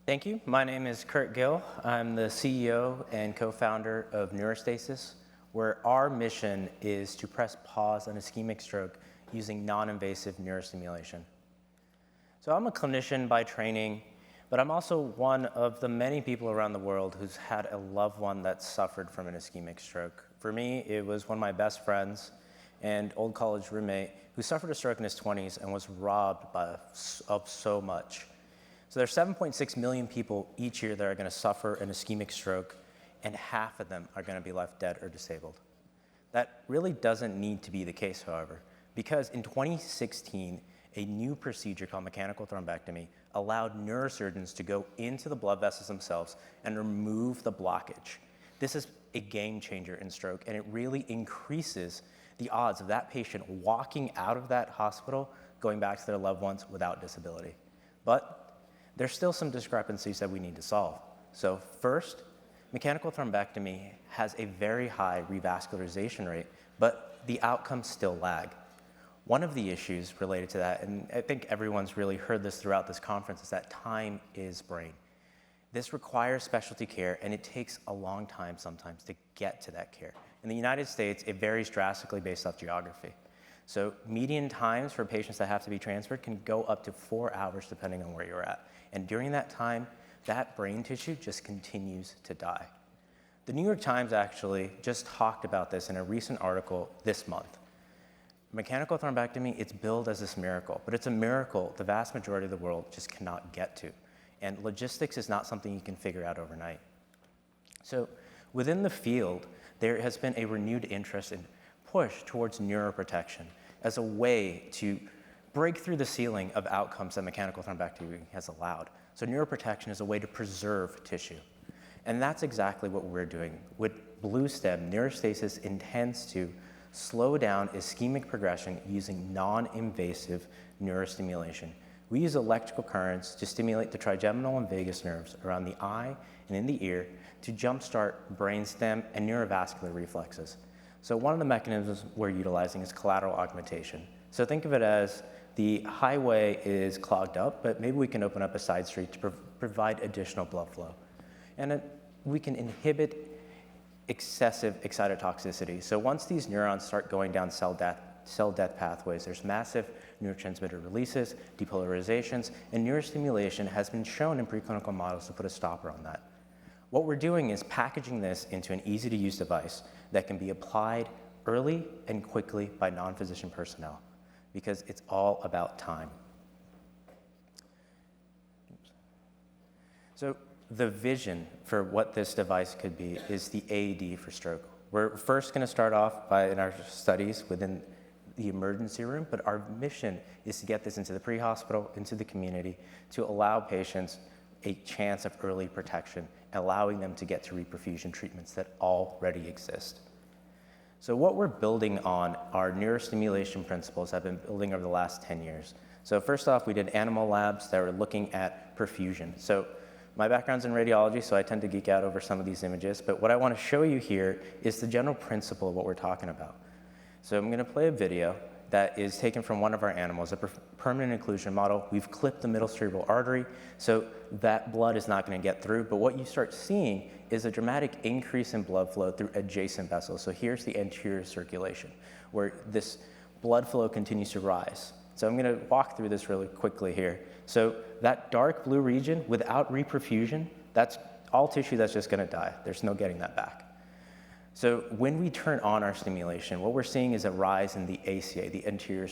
Thank you. My name is Kirt Gill. I'm the CEO and co-founder of NeuraStasis, where our mission is to press pause on ischemic stroke using non-invasive neurostimulation. So I'm a clinician by training, but I'm also one of the many people around the world who's had a loved one that suffered from an ischemic stroke. For me, it was one of my best friends and old college roommate who suffered a stroke in his 20s and was robbed of so much. So there's 7.6 million people each year that are going to suffer an ischemic stroke, and half of them are going to be left dead or disabled. That really doesn't need to be the case, however, because in 2016, a new procedure called mechanical thrombectomy allowed neurosurgeons to go into the blood vessels themselves and remove the blockage. This is a game changer in stroke, and it really increases the odds of that patient walking out of that hospital, going back to their loved ones without disability. But there's still some discrepancies that we need to solve. So first, mechanical thrombectomy has a very high revascularization rate, but the outcomes still lag. One of the issues related to that, and I think everyone's really heard this throughout this conference, is that time is brain. This requires specialty care, and it takes a long time sometimes to get to that care. In the United States, it varies drastically based off geography. So median times for patients that have to be transferred can go up to 4 hours depending on where you're at. And during that time, that brain tissue just continues to die. The New York Times actually just talked about this in a recent article this month. Mechanical thrombectomy, it's billed as this miracle, but it's a miracle the vast majority of the world just cannot get to. And logistics is not something you can figure out overnight. So within the field, there has been a renewed interest and push towards neuroprotection as a way to break through the ceiling of outcomes that mechanical thrombectomy has allowed. So neuroprotection is a way to preserve tissue. And that's exactly what we're doing. With BlueStem, NeuraStasis intends to slow down ischemic progression using non-invasive neurostimulation. We use electrical currents to stimulate the trigeminal and vagus nerves around the eye and in the ear to jumpstart brainstem and neurovascular reflexes. So one of the mechanisms we're utilizing is collateral augmentation. So think of it as the highway is clogged up, but maybe we can open up a side street to provide additional blood flow. And we can inhibit excessive excitotoxicity. So once these neurons start going down cell death pathways, there's massive neurotransmitter releases, depolarizations, and neurostimulation has been shown in preclinical models to put a stopper on that. What we're doing is packaging this into an easy-to-use device that can be applied early and quickly by non-physician personnel, because it's all about time. So the vision for what this device could be is the AED for stroke. We're first going to start off in our studies within the emergency room, but our mission is to get this into the pre-hospital, into the community, to allow patients a chance of early protection, allowing them to get to reperfusion treatments that already exist. So what we're building on are neurostimulation principles I've been building over the last 10 years. So first off, we did animal labs that were looking at perfusion. So my background's in radiology, so I tend to geek out over some of these images, but what I want to show you here is the general principle of what we're talking about. So I'm going to play a video that is taken from one of our animals, a permanent occlusion model. We've clipped the middle cerebral artery, so that blood is not going to get through, but what you start seeing is a dramatic increase in blood flow through adjacent vessels. So here's the anterior circulation, where this blood flow continues to rise. So I'm going to walk through this really quickly here. So that dark blue region, without reperfusion, that's all tissue that's just going to die. There's no getting that back. So when we turn on our stimulation, what we're seeing is a rise in the ACA, the anterior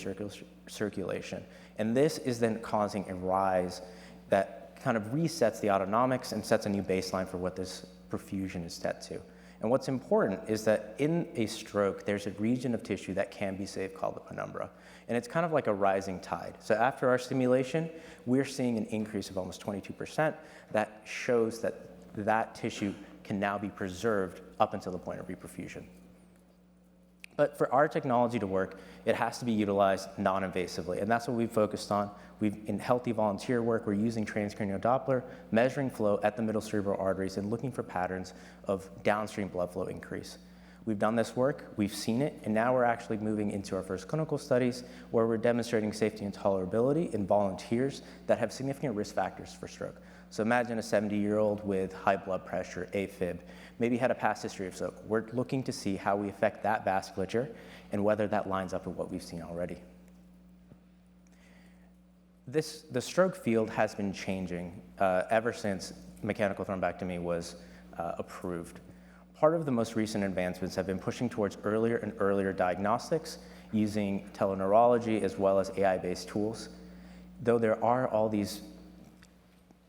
circulation. And this is then causing a rise that kind of resets the autonomics and sets a new baseline for what this perfusion is set to. And what's important is that in a stroke, there's a region of tissue that can be saved called the penumbra. And it's kind of like a rising tide. So after our stimulation, we're seeing an increase of almost 22%. That shows that that tissue can now be preserved up until the point of reperfusion. But for our technology to work, it has to be utilized non-invasively, and that's what we've focused on. In healthy volunteer work, we're using transcranial Doppler, measuring flow at the middle cerebral arteries and looking for patterns of downstream blood flow increase. We've done this work, we've seen it, and now we're actually moving into our first clinical studies where we're demonstrating safety and tolerability in volunteers that have significant risk factors for stroke. So imagine a 70-year-old with high blood pressure, AFib, maybe had a past history of stroke. We're looking to see how we affect that vasculature and whether that lines up with what we've seen already. The stroke field has been changing ever since mechanical thrombectomy was approved. Part of the most recent advancements have been pushing towards earlier and earlier diagnostics using teleneurology as well as AI-based tools. Though there are all these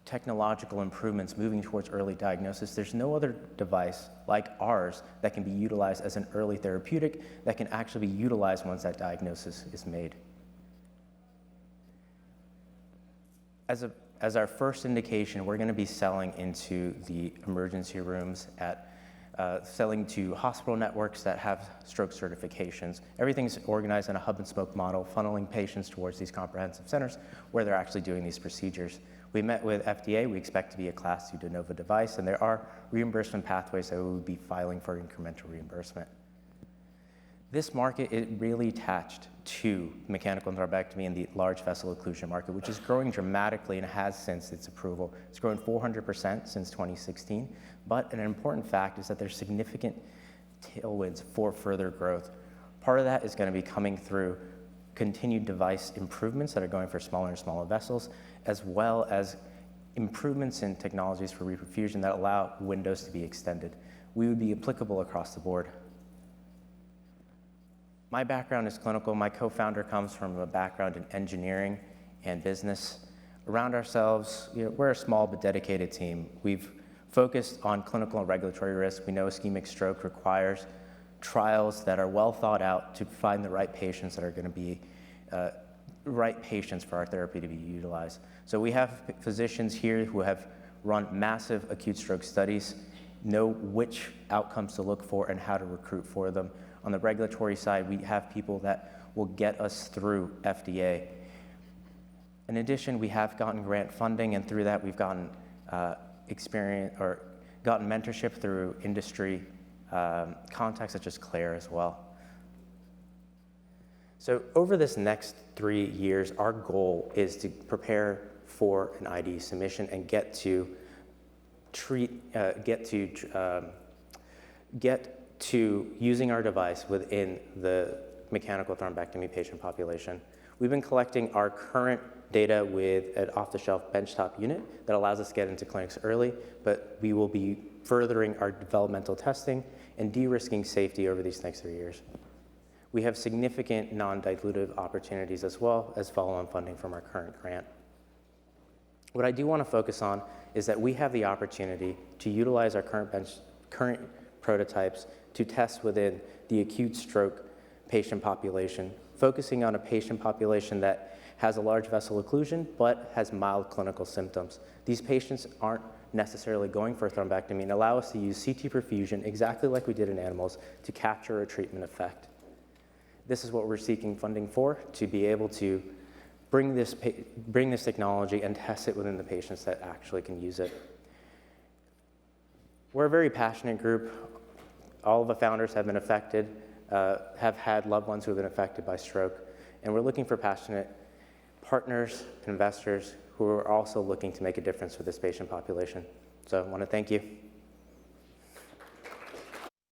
technological improvements moving towards early diagnosis, there's no other device like ours that can be utilized as an early therapeutic that can actually be utilized once that diagnosis is made. As our first indication, we're going to be selling into the emergency rooms selling to hospital networks that have stroke certifications. Everything's organized in a hub and spoke model, funneling patients towards these comprehensive centers where they're actually doing these procedures. We met with FDA. We expect to be a Class 2 de novo device, and there are reimbursement pathways that we will be filing for incremental reimbursement. This market is really attached to mechanical thrombectomy and the large vessel occlusion market, which is growing dramatically and has since its approval. It's grown 400% since 2016, but an important fact is that there's significant tailwinds for further growth. Part of that is going to be coming through continued device improvements that are going for smaller and smaller vessels, as well as improvements in technologies for reperfusion that allow windows to be extended. We would be applicable across the board. My background is clinical. My co-founder comes from a background in engineering and business. Around ourselves, we're a small but dedicated team. We've focused on clinical and regulatory risk. We know ischemic stroke requires trials that are well thought out to find the right patients that are going to be right patients for our therapy to be utilized. So we have physicians here who have run massive acute stroke studies, know which outcomes to look for and how to recruit for them. On the regulatory side, we have people that will get us through FDA. In addition, we have gotten grant funding, and through that, we've gotten experience or gotten mentorship through industry contacts such as Claire as well. So over this next 3 years, our goal is to prepare for an IDE submission and get to using our device within the mechanical thrombectomy patient population. We've been collecting our current data with an off-the-shelf benchtop unit that allows us to get into clinics early, but we will be furthering our developmental testing and de-risking safety over these next 3 years. We have significant non-dilutive opportunities as well as follow-on funding from our current grant. What I do want to focus on is that we have the opportunity to utilize our current prototypes to test within the acute stroke patient population, focusing on a patient population that has a large vessel occlusion but has mild clinical symptoms. These patients aren't necessarily going for a thrombectomy and allow us to use CT perfusion exactly like we did in animals to capture a treatment effect. This is what we're seeking funding for, to be able to bring this technology and test it within the patients that actually can use it. We're a very passionate group. All of the founders have been affected, have had loved ones who have been affected by stroke, and we're looking for passionate partners, investors who are also looking to make a difference for this patient population. So I want to thank you.